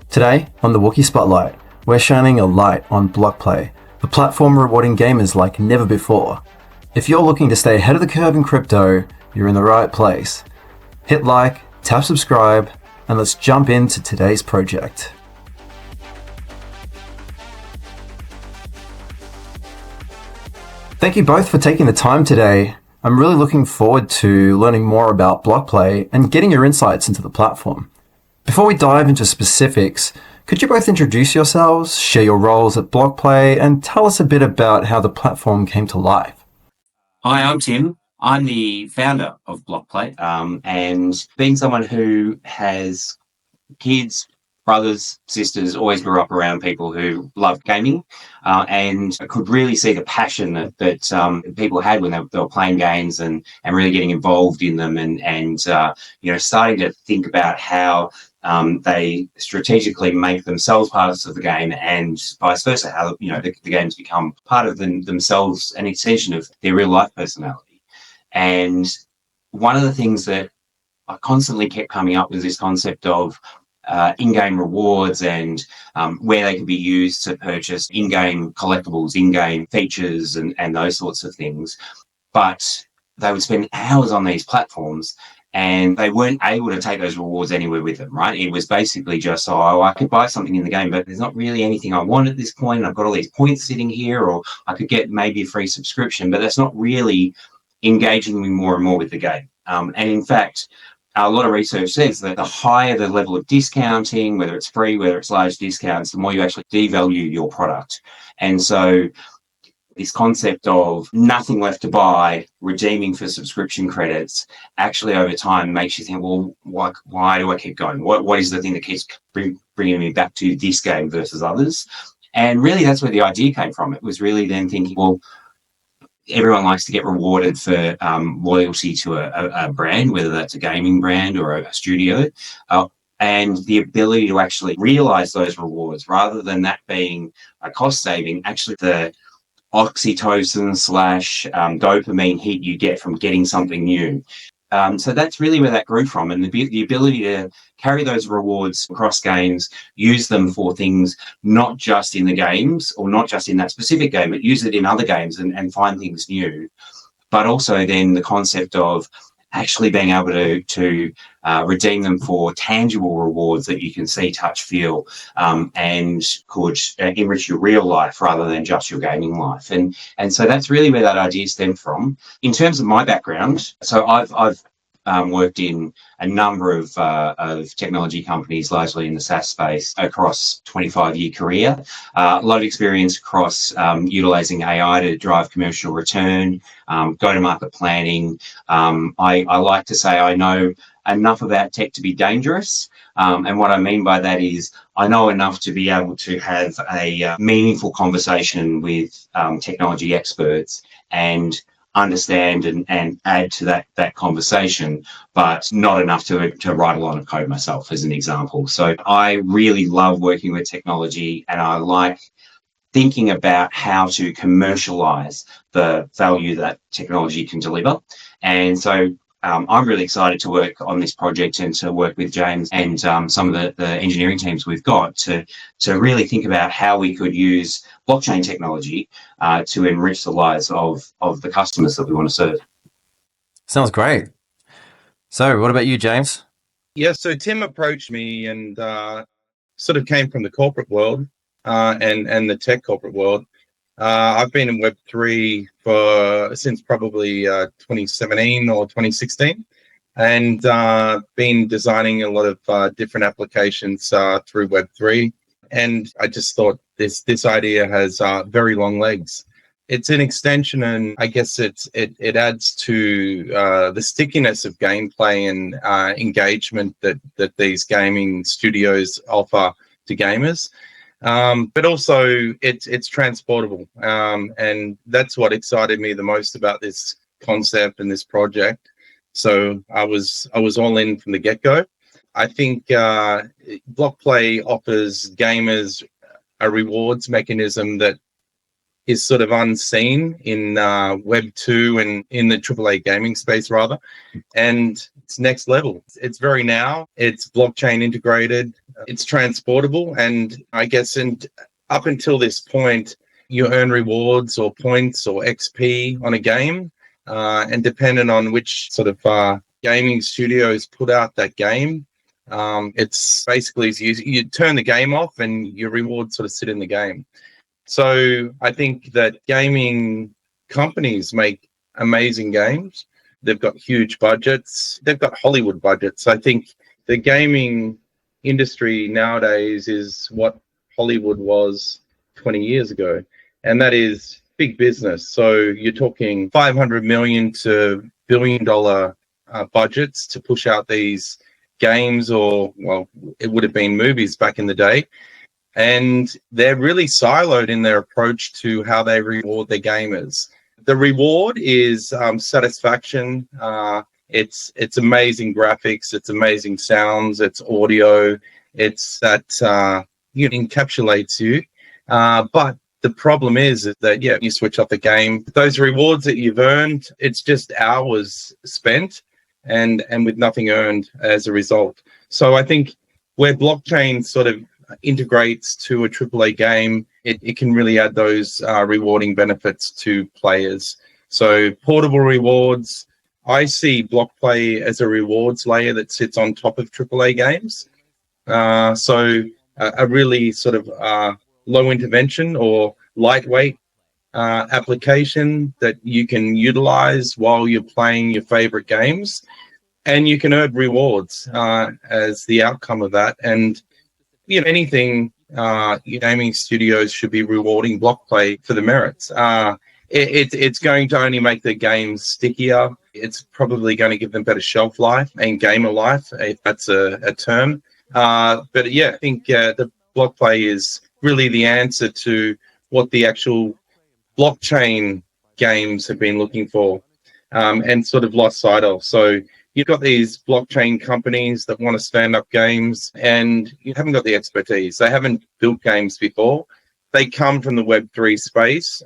Today, on the Wookie Spotlight, we're shining a light on Blokkplay, a platform rewarding gamers like never before. If you're looking to stay ahead of the curve in crypto, you're in the right place. Hit like, tap subscribe, and let's jump into today's project. Thank you both for taking the time today. I'm really looking forward to learning more about Blokkplay and getting your insights into the platform. Before we dive into specifics, could you both introduce yourselves, share your roles at Blokkplay, and tell us a bit about how the platform came to life? Hi, I'm Tim. I'm the founder of Blokkplay, and being someone who has kids, brothers, sisters, always grew up around people who loved gaming, and I could really see the passion that people had when they were playing games and really getting involved in them, and starting to think about how they strategically make themselves parts of the game, and vice versa, how the games become part of themselves, an extension of their real life personality. And one of the things that I constantly kept coming up was this concept of in-game rewards and where they can be used to purchase in-game collectibles, in-game features, and those sorts of things. But they would spend hours on these platforms and they weren't able to take those rewards anywhere with them, right? It was basically just, I could buy something in the game, but there's not really anything I want at this point. I've got all these points sitting here, or I could get maybe a free subscription, but that's not really engaging me more and more with the game. And in fact, a lot of research says that the higher the level of discounting, whether it's free, whether it's large discounts, the more you actually devalue your product. And so this concept of nothing left to buy, redeeming for subscription credits, actually over time makes you think, well, why do I keep going? What is the thing that keeps bringing me back to this game versus others? And really that's where the idea came from. It was really then thinking, well, everyone likes to get rewarded for loyalty to a brand, whether that's a gaming brand or a studio, and the ability to actually realize those rewards rather than that being a cost saving, actually the oxytocin / dopamine hit you get from getting something new. So that's really where that grew from, and the ability to carry those rewards across games, use them for things not just in the games or not just in that specific game, but use it in other games and find things new. But also then the concept of actually being able to redeem them for tangible rewards that you can see, touch, feel, and could enrich your real life rather than just your gaming life. And so that's really where that idea stemmed from. In terms of my background, so I've worked in a number of technology companies, largely in the SaaS space, across 25-year career. A lot of experience across utilizing AI to drive commercial return, go-to-market planning. I like to say I know enough about tech to be dangerous. And what I mean by that is I know enough to be able to have a meaningful conversation with technology experts and understand and add to that conversation, but not enough to write a lot of code myself, as an example. So I really love working with technology, and I like thinking about how to commercialize the value that technology can deliver. And so I'm really excited to work on this project and to work with James and some of the engineering teams we've got to really think about how we could use blockchain technology to enrich the lives of the customers that we want to serve. Sounds great. So what about you, James? Yeah, so Tim approached me and sort of came from the corporate world and the tech corporate world. I've been in Web3 since probably 2017 or 2016, and been designing a lot of different applications through Web3. And I just thought this idea has very long legs. It's an extension, and I guess it adds to the stickiness of gameplay and engagement that these gaming studios offer to gamers. But also it's transportable, and that's what excited me the most about this concept and this project. So I was all in from the get-go. I think Blokkplay offers gamers a rewards mechanism that is sort of unseen in Web 2 and in the AAA gaming space, rather. And it's next level. It's very now. It's blockchain integrated. It's transportable. And I guess up until this point, you earn rewards or points or XP on a game. And depending on which sort of gaming studios put out that game, it's basically you turn the game off and your rewards sort of sit in the game. So I think that gaming companies make amazing games. They've got huge budgets. They've got Hollywood budgets. I think the gaming industry nowadays is what Hollywood was 20 years ago, and that is big business. So you're talking $500 million to $1 billion budgets to push out these games, or, well, it would have been movies back in the day. And they're really siloed in their approach to how they reward their gamers. The reward is satisfaction. It's amazing graphics. It's amazing sounds. It's audio. It's that it encapsulates you. But the problem is that, you switch off the game. Those rewards that you've earned, it's just hours spent and with nothing earned as a result. So I think where blockchain sort of integrates to a AAA game, it can really add those rewarding benefits to players. So portable rewards, I see Blokkplay as a rewards layer that sits on top of AAA games. So a really sort of low intervention or lightweight application that you can utilize while you're playing your favorite games, and you can earn rewards as the outcome of that. And anything gaming studios should be rewarding Blokkplay for the merits. It's going to only make the games stickier. It's probably going to give them better shelf life and gamer life, if that's a term. But yeah, I think the Blokkplay is really the answer to what the actual blockchain games have been looking for and sort of lost sight of. So you've got these blockchain companies that want to stand up games, and you haven't got the expertise. They haven't built games before. They come from the Web3 space.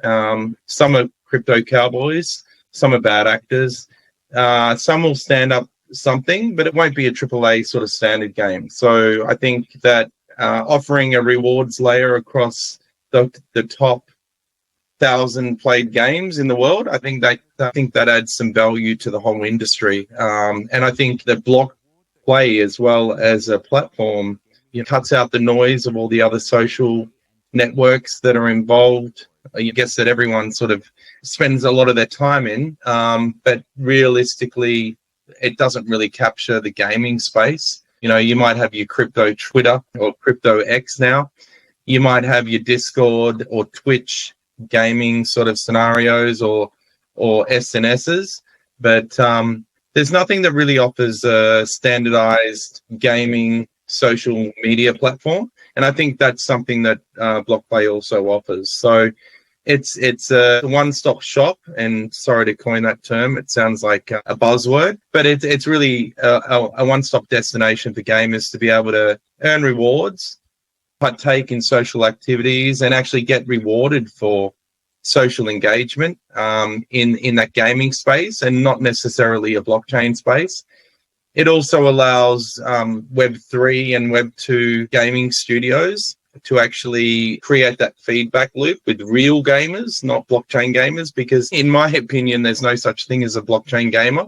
Some are crypto cowboys. Some are bad actors. Some will stand up something, but it won't be a AAA sort of standard game. So I think that offering a rewards layer across the top 1,000 played games in the world, I think that adds some value to the whole industry. And I think that Blokkplay, as well as a platform, cuts out the noise of all the other social networks that are involved. I guess that everyone sort of spends a lot of their time in, but realistically, it doesn't really capture the gaming space. You might have your crypto Twitter or crypto X now. You might have your Discord or Twitch gaming sort of scenarios or SNSs, but there's nothing that really offers a standardized gaming social media platform, and I think that's something that Blokkplay also offers. So it's a one-stop shop, and sorry to coin that term, it sounds like a buzzword, but it's really a one-stop destination for gamers to be able to earn rewards, partake in social activities, and actually get rewarded for social engagement in that gaming space, and not necessarily a blockchain space. It also allows Web3 and Web2 gaming studios to actually create that feedback loop with real gamers, not blockchain gamers, because in my opinion, there's no such thing as a blockchain gamer.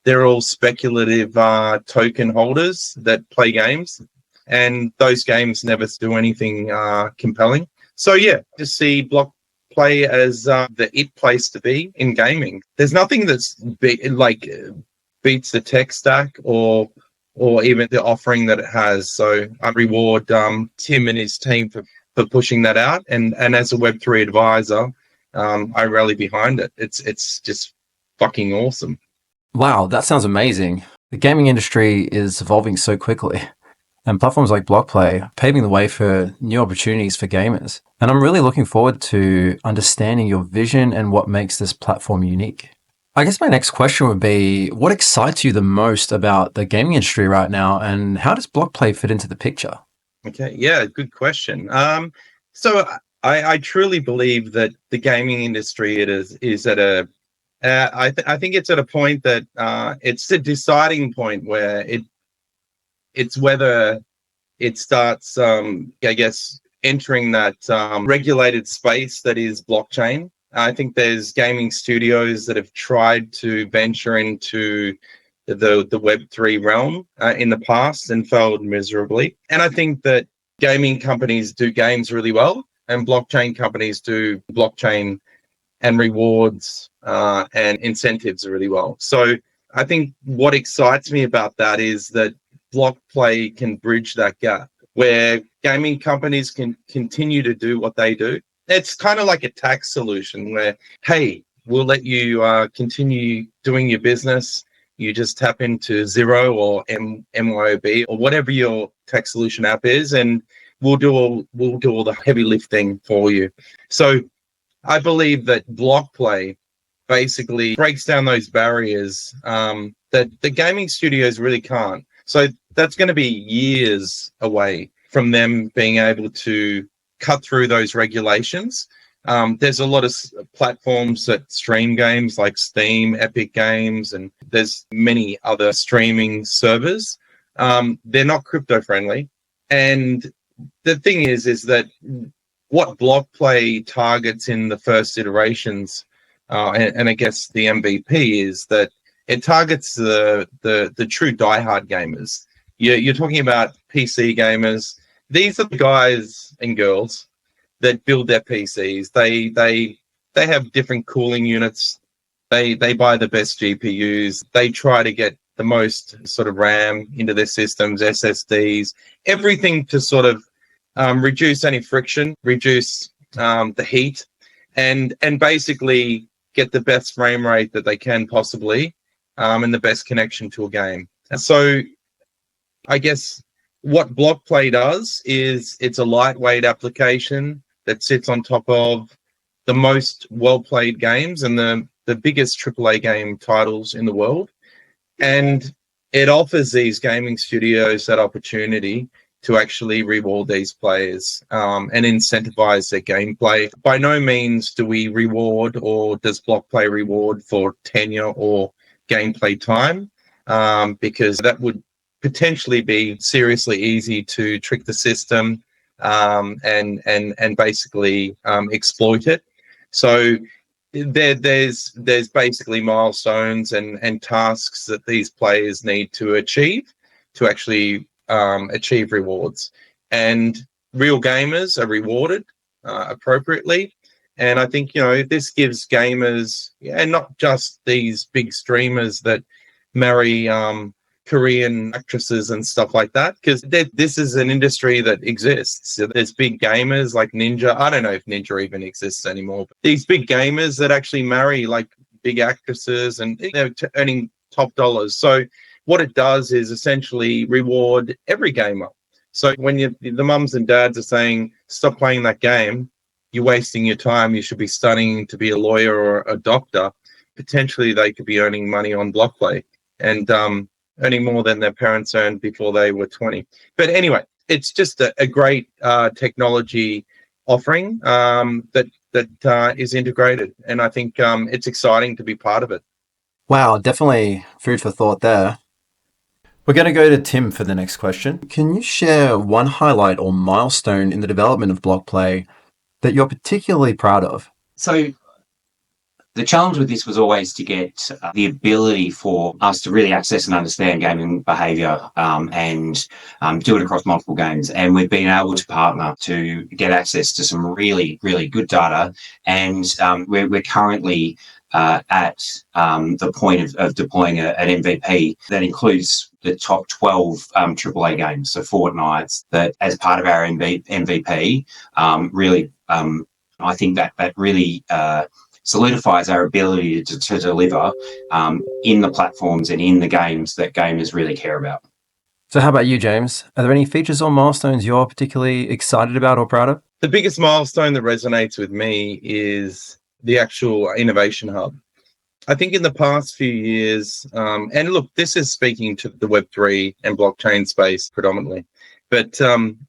They're all speculative token holders that play games, and those games never do anything compelling. So yeah, just see Blokkplay as the it place to be in gaming. There's nothing that's beats the tech stack or even the offering that it has. So I reward Tim and his team for pushing that out. And as a Web3 advisor, I rally behind it. It's just fucking awesome. Wow, that sounds amazing. The gaming industry is evolving so quickly, and platforms like Blokkplay are paving the way for new opportunities for gamers. And I'm really looking forward to understanding your vision and what makes this platform unique. I guess my next question would be, what excites you the most about the gaming industry right now, and how does Blokkplay fit into the picture? Okay, yeah, good question. So I truly believe that the gaming industry is at a I think it's at a point that it's a deciding point where it's whether it starts I guess entering that regulated space that is blockchain. I think there's gaming studios that have tried to venture into the Web3 realm in the past and failed miserably. And I think that gaming companies do games really well, and blockchain companies do blockchain and rewards and incentives really well. So I think what excites me about that is that Blokkplay can bridge that gap where gaming companies can continue to do what they do. It's kind of like a tax solution where, hey, we'll let you continue doing your business. You just tap into Zero or MYOB or whatever your tax solution app is, and we'll do all the heavy lifting for you. So I believe that Blokkplay basically breaks down those barriers that the gaming studios really can't. So that's going to be years away from them being able to cut through those regulations. There's a lot of platforms that stream games like Steam, Epic Games, and there's many other streaming servers. They're not crypto friendly. And the thing is that what Blokkplay targets in the first iterations, and I guess the MVP, is that it targets the true diehard gamers. You're talking about PC gamers. These are the guys and girls that build their PCs. They have different cooling units. They buy the best GPUs. They try to get the most sort of RAM into their systems, SSDs, everything to sort of reduce any friction, reduce the heat, and basically get the best frame rate that they can possibly, and the best connection to a game. So I guess what Blokkplay does is it's a lightweight application that sits on top of the most well-played games and the biggest AAA game titles in the world. And it offers these gaming studios that opportunity to actually reward these players and incentivize their gameplay. By no means do we reward, or does Blokkplay reward for tenure or gameplay time, because that would potentially be seriously easy to trick the system and basically exploit it. So there's basically milestones and tasks that these players need to achieve to actually achieve rewards, and real gamers are rewarded appropriately. And I think, this gives gamers, and not just these big streamers that marry Korean actresses and stuff like that, because this is an industry that exists. There's big gamers like Ninja. I don't know if Ninja even exists anymore, but these big gamers that actually marry like big actresses, and they're earning top dollars. So what it does is essentially reward every gamer. So when the mums and dads are saying, stop playing that game, you're wasting your time, you should be studying to be a lawyer or a doctor, potentially they could be earning money on Blokkplay and earning more than their parents earned before they were 20. But anyway, it's just a great technology offering that is integrated. And I think it's exciting to be part of it. Wow, definitely food for thought there. We're going to go to Tim for the next question. Can you share one highlight or milestone in the development of Blokkplay that you're particularly proud of? So the challenge with this was always to get the ability for us to really access and understand gaming behaviour and do it across multiple games. And we've been able to partner to get access to some really, really good data. And we're currently at the point of deploying an MVP that includes the top 12 AAA games, so Fortnite, that as part of our MVP, really, I think that really solidifies our ability to deliver in the platforms and in the games that gamers really care about. So how about you, James? Are there any features or milestones you're particularly excited about or proud of? The biggest milestone that resonates with me is the actual innovation hub. I think in the past few years, and look, this is speaking to the Web3 and blockchain space predominantly, but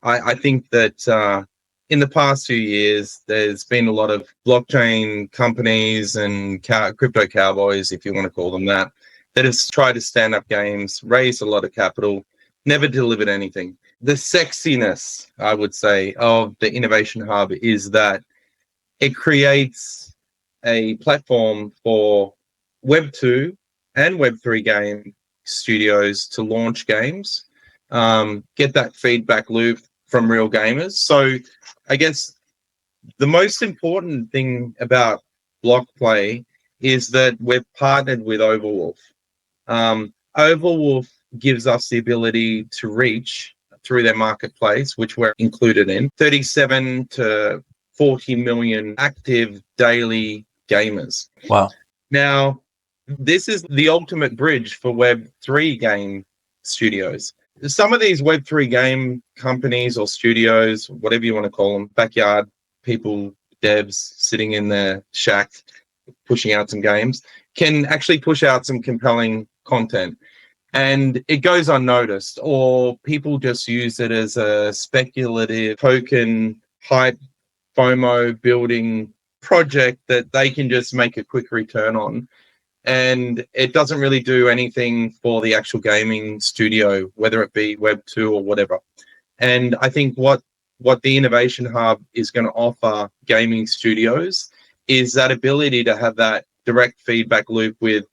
I think that in the past few years, there's been a lot of blockchain companies and crypto cowboys, if you want to call them that have tried to stand up games, raised a lot of capital, never delivered anything. The sexiness, I would say, of the Innovation Hub is that it creates a platform for Web 2 and Web 3 game studios to launch games, get that feedback loop from real gamers. So I guess the most important thing about Blokkplay is that we're partnered with Overwolf. Overwolf gives us the ability to reach through their marketplace, which we're included in, 37 to 40 million active daily gamers. Wow. Now, this is the ultimate bridge for Web3 game studios. Some of these Web3 game companies or studios, whatever you want to call them, backyard people, devs sitting in their shack, pushing out some games, can actually push out some compelling content. And it goes unnoticed, or people just use it as a speculative token hype FOMO building project that they can just make a quick return on. And it doesn't really do anything for the actual gaming studio, whether it be Web 2 or whatever. And I think what the Innovation Hub is going to offer gaming studios is that ability to have that direct feedback loop with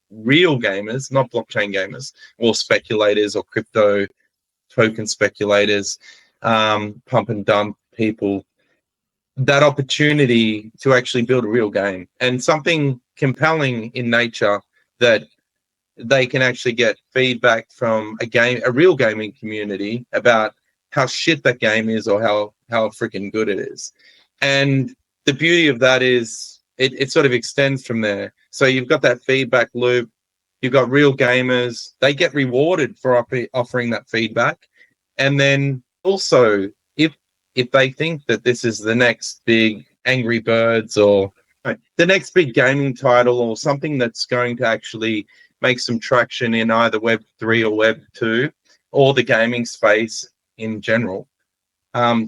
real gamers, not blockchain gamers, or speculators or crypto token speculators, pump and dump people, that opportunity to actually build a real game and something compelling in nature that they can actually get feedback from a real gaming community about how shit that game is or how freaking good it is. And the beauty of that is it sort of extends from there. So you've got that feedback loop, you've got real gamers, they get rewarded for offering that feedback. And then also, if they think that this is the next big Angry Birds or the next big gaming title or something that's going to actually make some traction in either Web 3 or Web 2 or the gaming space in general,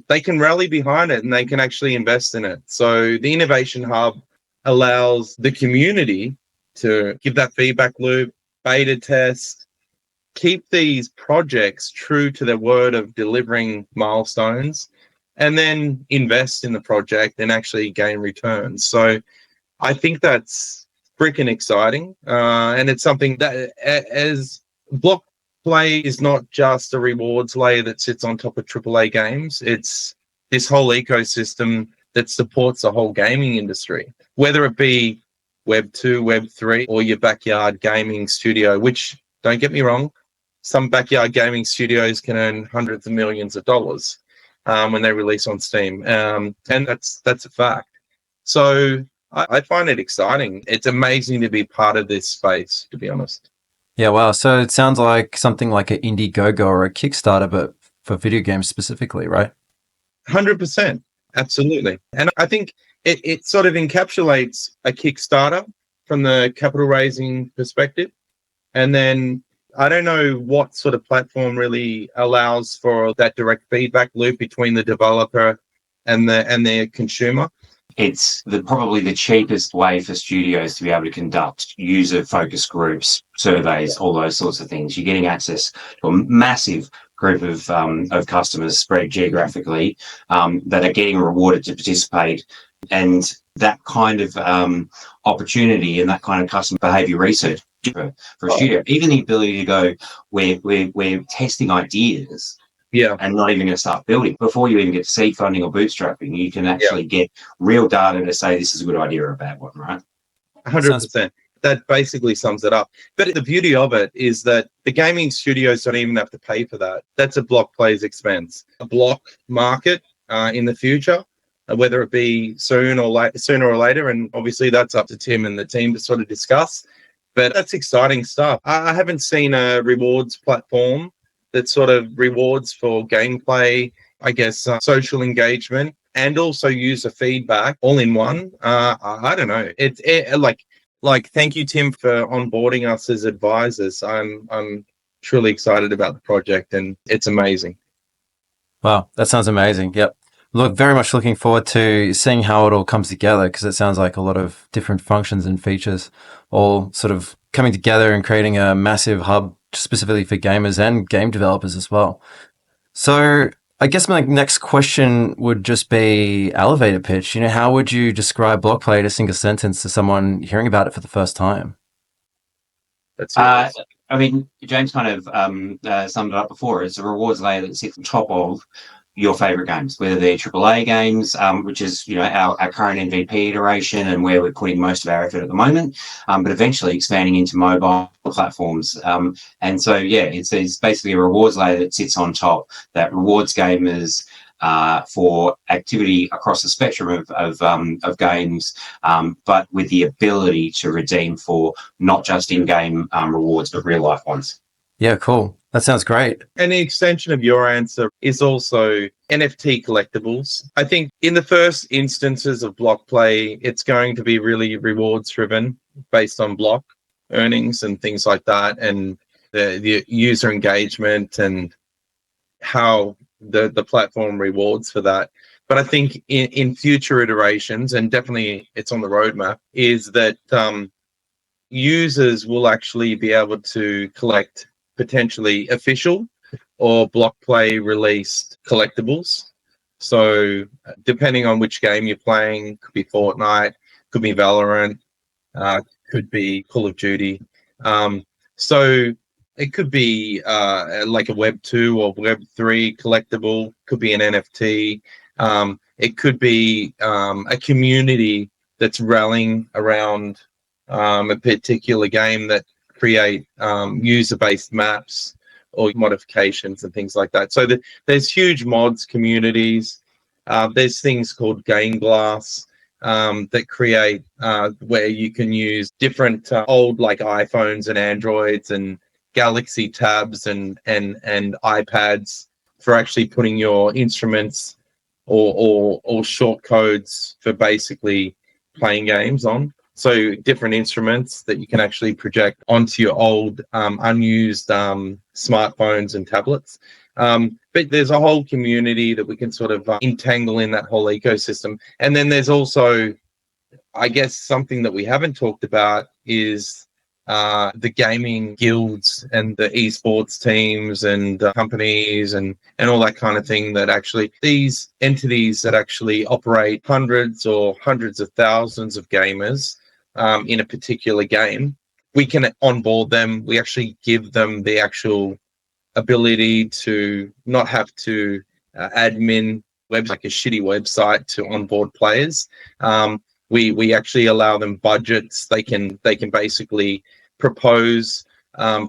they can rally behind it and they can actually invest in it. So the Innovation Hub allows the community to give that feedback loop, beta test, keep these projects true to their word of delivering milestones, and then invest in the project and actually gain returns. So I think that's freaking exciting. And it's something that, as Blokkplay is not just a rewards layer that sits on top of AAA games, it's this whole ecosystem that supports the whole gaming industry, whether it be Web 2, Web 3, or your backyard gaming studio, which, don't get me wrong, some backyard gaming studios can earn hundreds of millions of dollars when they release on Steam. And that's a fact. So I find it exciting. It's amazing to be part of this space, to be honest. Yeah, wow. So it sounds like something like an Indiegogo or a Kickstarter, but for video games specifically, right? 100%. Absolutely. And I think it sort of encapsulates a Kickstarter from the capital raising perspective. And then I don't know what sort of platform really allows for that direct feedback loop between the developer and their consumer. It's probably the cheapest way for studios to be able to conduct user focus groups, surveys, all those sorts of things. You're getting access to a massive group of customers spread geographically that are getting rewarded to participate. And that kind of opportunity and that kind of customer behavior research for a studio, even the ability to go, we're testing ideas, and not even going to start building before you even get seed funding or bootstrapping. You can actually get real data to say this is a good idea or a bad one, right? 100%. That basically sums it up. But the beauty of it is that the gaming studios don't even have to pay for that. That's a Blokkplay's expense. A block market in the future, whether it be sooner or later, and obviously that's up to Tim and the team to sort of discuss. But that's exciting stuff. I haven't seen a rewards platform that sort of rewards for gameplay, I guess, social engagement, and also user feedback all in one. I don't know. Like, thank you, Tim, for onboarding us as advisors. I'm truly excited about the project, and it's amazing. Wow, that sounds amazing. Yep. Look, very much looking forward to seeing how it all comes together because it sounds like a lot of different functions and features all sort of coming together and creating a massive hub specifically for gamers and game developers as well. So I guess my next question would just be elevator pitch. How would you describe Blockplay in a single sentence to someone hearing about it for the first time? That's I mean, James kind of summed it up before. It's a rewards layer that sits on top of your favorite games, whether they're AAA games, which is our current MVP iteration and where we're putting most of our effort at the moment, but eventually expanding into mobile platforms. And so, yeah, it's basically a rewards layer that sits on top that rewards gamers for activity across the spectrum of games, but with the ability to redeem for not just in-game rewards, but real-life ones. Yeah, cool. That sounds great. And the extension of your answer is also NFT collectibles. I think in the first instances of Blokkplay, it's going to be really rewards driven based on block earnings and things like that, and the user engagement and how the platform rewards for that. But I think in future iterations, and definitely it's on the roadmap, is that users will actually be able to collect potentially official or Blokkplay released collectibles. So depending on which game you're playing, could be Fortnite, could be Valorant, could be Call of Duty. So it could be like a Web 2 or Web 3 collectible, could be an NFT. It could be a community that's rallying around a particular game that create user-based maps or modifications and things like that. So there's huge mods communities. There's things called Game Glass that create where you can use different old like iPhones and Androids and Galaxy tabs and iPads for actually putting your instruments or short codes for basically playing games on. So different instruments that you can actually project onto your old unused smartphones and tablets. But there's a whole community that we can sort of entangle in that whole ecosystem. And then there's also, I guess, something that we haven't talked about is the gaming guilds and the esports teams and companies and all that kind of thing, that actually these entities that actually operate hundreds or hundreds of thousands of gamers in a particular game, we can onboard them. We actually give them the actual ability to not have to admin webs like a shitty website to onboard players. We actually allow them budgets. They can basically propose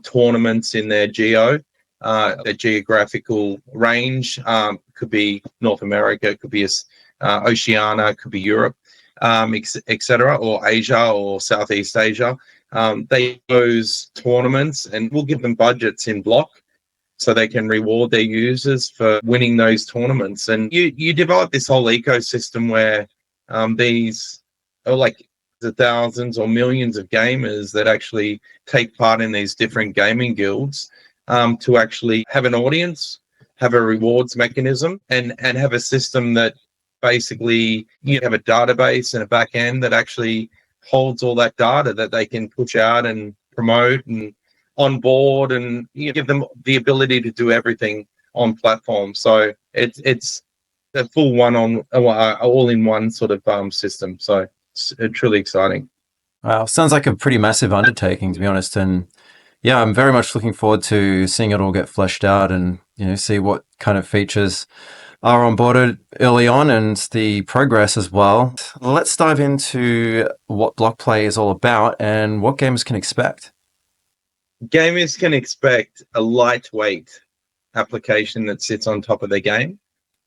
tournaments in their their geographical range. Could be North America, could be Oceania, could be Europe, etc., or Asia or Southeast Asia. They those tournaments, and we'll give them budgets in block so they can reward their users for winning those tournaments. And you develop this whole ecosystem where these are like the thousands or millions of gamers that actually take part in these different gaming guilds to actually have an audience, have a rewards mechanism, and have a system that basically you have a database and a back end that actually holds all that data that they can push out and promote and onboard, and you give them the ability to do everything on platform. So it's a full all-in-one sort of system. So it's truly exciting. Wow, sounds like a pretty massive undertaking, to be honest. And yeah, I'm very much looking forward to seeing it all get fleshed out and see what kind of features are onboarded early on and the progress as well. Let's dive into what Blokkplay is all about and what gamers can expect. Gamers can expect a lightweight application that sits on top of their game,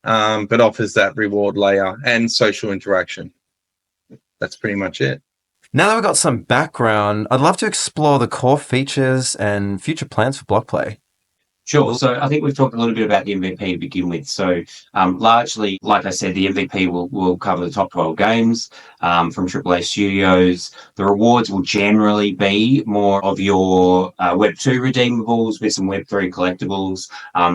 but offers that reward layer and social interaction. That's pretty much it. Now that we've got some background, I'd love to explore the core features and future plans for Blokkplay. Sure. So I think we've talked a little bit about the MVP to begin with. So largely, like I said, the MVP will cover the top 12 games from AAA studios. The rewards will generally be more of your Web 2 redeemables with some Web 3 collectibles.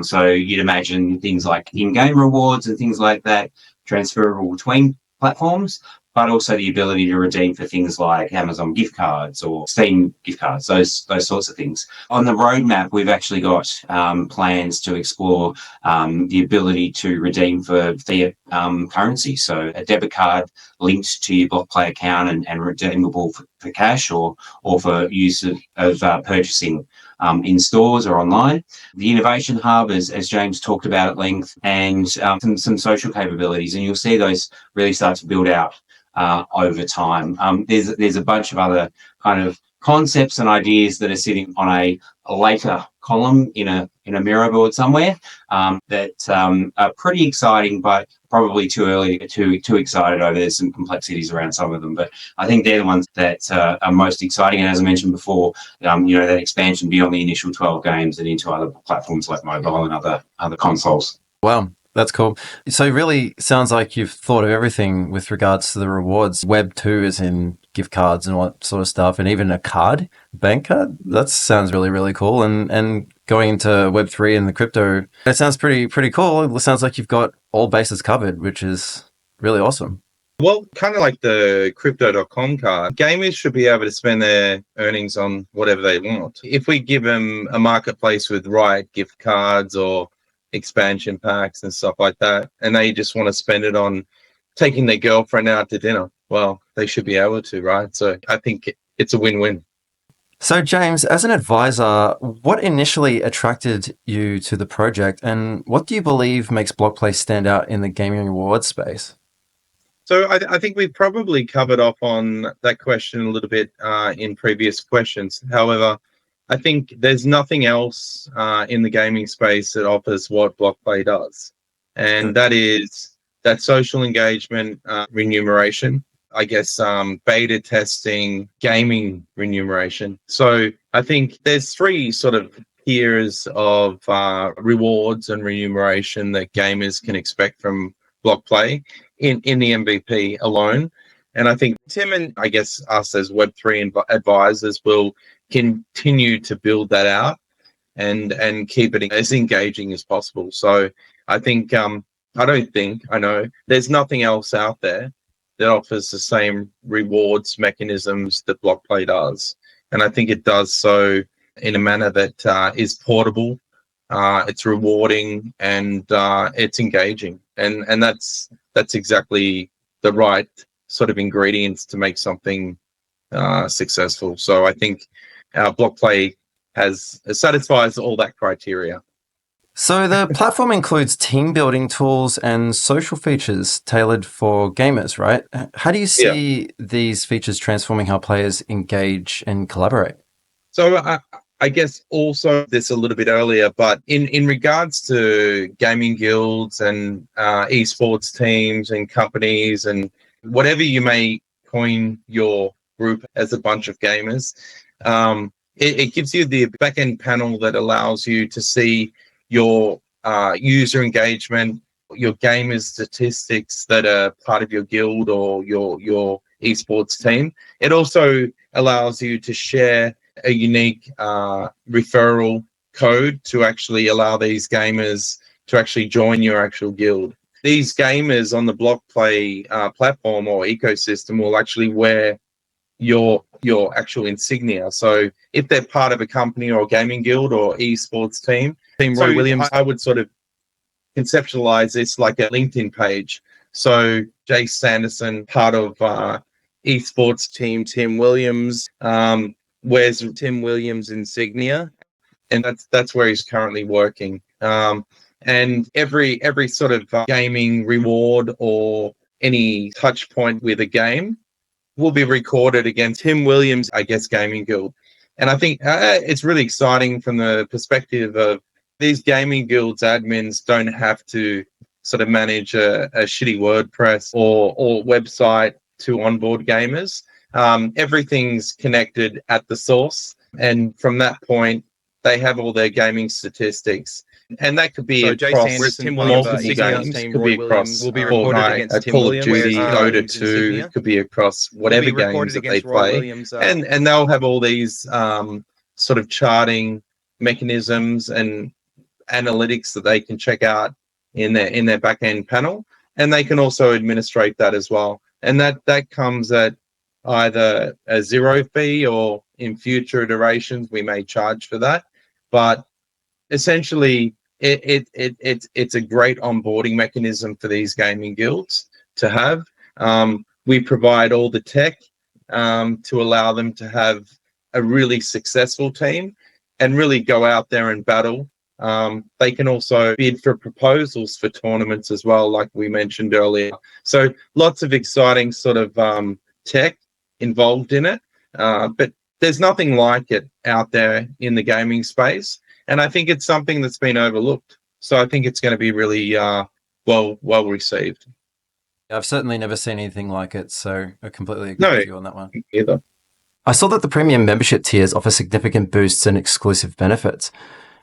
So you'd imagine things like in-game rewards and things like that transferable between platforms, but also the ability to redeem for things like Amazon gift cards or Steam gift cards, those sorts of things. On the roadmap, we've actually got plans to explore the ability to redeem for fiat currency. So a debit card linked to your Blokkplay account and redeemable for cash or for use of purchasing in stores or online. The Innovation Hub, as James talked about at length, and some social capabilities. And you'll see those really start to build out over time. There's a bunch of other kind of concepts and ideas that are sitting on a later column in a mirror board somewhere that are pretty exciting, but probably too early to get too excited over. There's some complexities around some of them, but I think they're the ones that are most exciting. And as I mentioned before, that expansion beyond the initial 12 games and into other platforms like mobile and other consoles. Wow. That's cool. So it really sounds like you've thought of everything with regards to the rewards. Web 2 is in gift cards and what sort of stuff, and even a bank card. That sounds really, really cool. And going into Web 3 and the crypto, it sounds pretty cool. It sounds like you've got all bases covered, which is really awesome. Well, kind of like the crypto.com card, gamers should be able to spend their earnings on whatever they want. If we give them a marketplace with gift cards or expansion packs and stuff like that, and they just want to spend it on taking their girlfriend out to dinner, well, they should be able to, right? So I think it's a win-win. So James, as an advisor, what initially attracted you to the project, and what do you believe makes Blokkplay stand out in the gaming reward space? So I think we've probably covered off on that question a little bit in previous questions. However, I think there's nothing else in the gaming space that offers what Blokkplay does. And that is that social engagement remuneration, I guess, beta testing, gaming remuneration. So I think there's three sort of tiers of rewards and remuneration that gamers can expect from Blokkplay in the MVP alone. And I think Tim and I guess us as Web3 advisors will continue to build that out and keep it as engaging as possible. So I think I know there's nothing else out there that offers the same rewards mechanisms that Blokkplay does. And I think it does so in a manner that is portable, it's rewarding, and it's engaging. And that's exactly the right sort of ingredients to make something successful. So I think Blokkplay satisfies all that criteria. So the platform includes team building tools and social features tailored for gamers, right? How do you see these features transforming how players engage and collaborate? So I guess also this a little bit earlier, but in regards to gaming guilds and esports teams and companies and whatever you may coin your group as a bunch of gamers, it gives you the back-end panel that allows you to see your user engagement, your gamers statistics that are part of your guild or your esports team. It also allows you to share a unique referral code to actually allow these gamers to actually join your actual guild. These gamers on the Blokkplay platform or ecosystem will actually wear your actual insignia. So if they're part of a company or a gaming guild or esports team, Team Roy Williams, I would sort of conceptualize this like a LinkedIn page. So Jay Sanderson, part of esports team, Tim Williams, wears Tim Williams insignia, and that's where he's currently working. And every sort of gaming reward or any touch point with a game will be recorded against Tim Williams, I guess, Gaming Guild. And I think it's really exciting from the perspective of these gaming guilds admins don't have to sort of manage a shitty WordPress or website to onboard gamers. Everything's connected at the source. And from that point, they have all their gaming statistics. And that could be So across Jason Anderson, Tim multiple Williams, games. team, Could Roy be Williams across will be recorded Fortnite, against Tim Call of Williams, Duty, Dota 2. insignia. Could be across whatever Will be recorded games that they against Roy play. Williams, And they'll have all these sort of charting mechanisms and analytics that they can check out in their back end panel, and they can also administrate that as well. And that comes at either a zero fee, or in future iterations we may charge for that. But essentially, it's a great onboarding mechanism for these gaming guilds to have. We provide all the tech to allow them to have a really successful team and really go out there and battle. They can also bid for proposals for tournaments as well, like we mentioned earlier. So lots of exciting sort of tech involved in it, but there's nothing like it out there in the gaming space. And I think it's something that's been overlooked. So I think it's going to be really well received. I've certainly never seen anything like it, so I completely agree with you on that one. Either. I saw that the premium membership tiers offer significant boosts and exclusive benefits.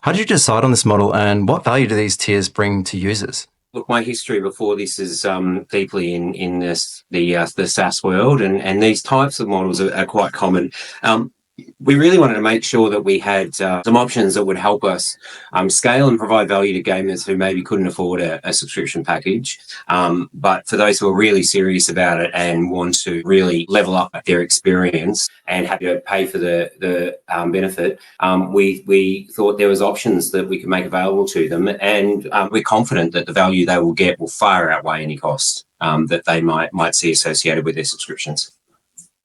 How did you decide on this model, and what value do these tiers bring to users? Look, my history before this is deeply in the SaaS world, and these types of models are quite common. We really wanted to make sure that we had some options that would help us scale and provide value to gamers who maybe couldn't afford a subscription package. But for those who are really serious about it and want to really level up their experience and have to pay for the benefit, we thought there was options that we could make available to them. And we're confident that the value they will get will far outweigh any cost that they might see associated with their subscriptions.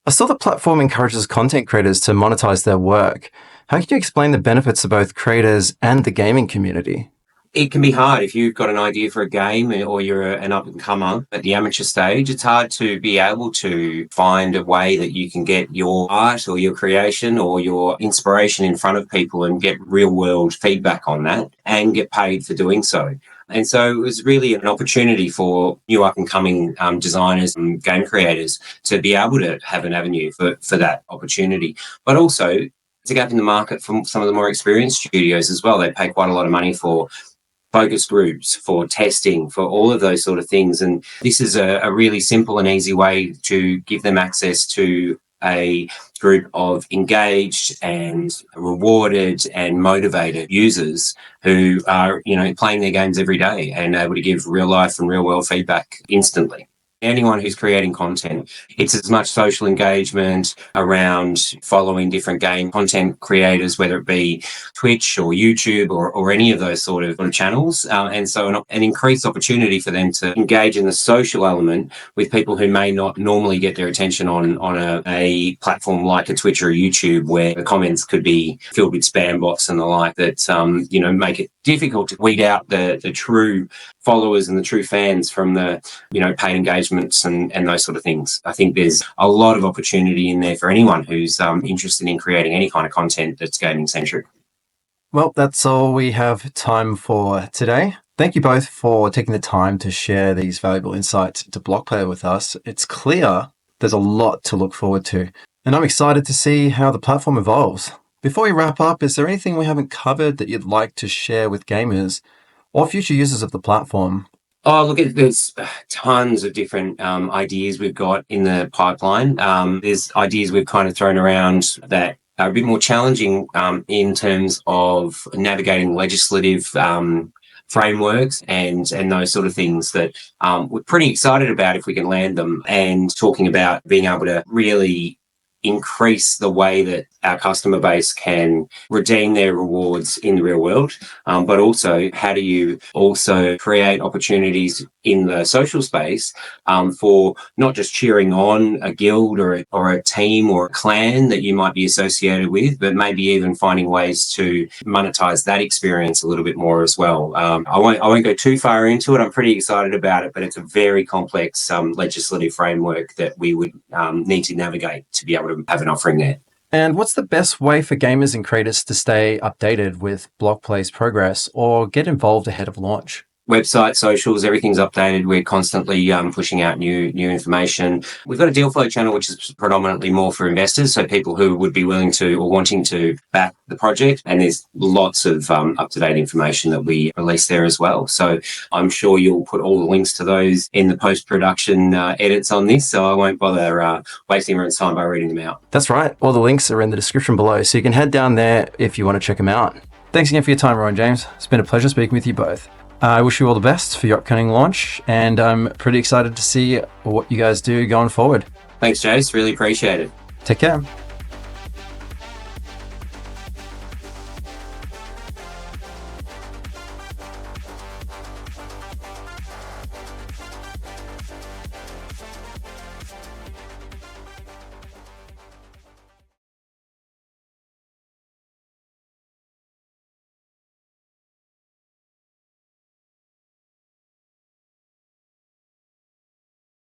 I saw the platform encourages content creators to monetize their work. How can you explain the benefits to both creators and the gaming community? It can be hard if you've got an idea for a game or you're an up-and-comer at the amateur stage. It's hard to be able to find a way that you can get your art or your creation or your inspiration in front of people and get real-world feedback on that and get paid for doing so. And so it was really an opportunity for new up-and-coming designers and game creators to be able to have an avenue for that opportunity. But also, it's a gap in the market for some of the more experienced studios as well. They pay quite a lot of money for focus groups, for testing, for all of those sort of things. And this is a really simple and easy way to give them access to a group of engaged and rewarded and motivated users who are, playing their games every day and able to give real life and real world feedback instantly. Anyone who's creating content, it's as much social engagement around following different game content creators, whether it be Twitch or YouTube or any of those sort of channels. And so an increased opportunity for them to engage in the social element with people who may not normally get their attention on a platform like a Twitch or a YouTube, where the comments could be filled with spam bots and the like that, make it difficult to weed out the true followers and the true fans from the, paid engagements and those sort of things. I think there's a lot of opportunity in there for anyone who's interested in creating any kind of content that's gaming centric. Well, that's all we have time for today. Thank you both for taking the time to share these valuable insights to Blokkplay with us. It's clear there's a lot to look forward to, and I'm excited to see how the platform evolves. Before we wrap up, is there anything we haven't covered that you'd like to share with gamers or future users of the platform? Oh, look, there's tons of different ideas we've got in the pipeline. There's ideas we've kind of thrown around that are a bit more challenging in terms of navigating legislative frameworks and those sort of things that we're pretty excited about if we can land them, and talking about being able to really increase the way that our customer base can redeem their rewards in the real world, but also how do you also create opportunities in the social space for not just cheering on a guild or a team or a clan that you might be associated with, but maybe even finding ways to monetize that experience a little bit more as well. I won't go too far into it. I'm pretty excited about it, but it's a very complex legislative framework that we would need to navigate to be able to have an offering there. And what's the best way for gamers and creators to stay updated with Blokkplay's progress or get involved ahead of launch? website, socials, everything's updated. We're constantly pushing out new information. We've got a deal flow channel, which is predominantly more for investors, so people who would be willing to or wanting to back the project. And there's lots of up-to-date information that we release there as well. So I'm sure you'll put all the links to those in the post-production edits on this, so I won't bother wasting everyone's time by reading them out. That's right. All the links are in the description below, so you can head down there if you want to check them out. Thanks again for your time, Roy and James. It's been a pleasure speaking with you both. I wish you all the best for your upcoming launch, and I'm pretty excited to see what you guys do going forward. Thanks, Jace. Really appreciate it. Take care.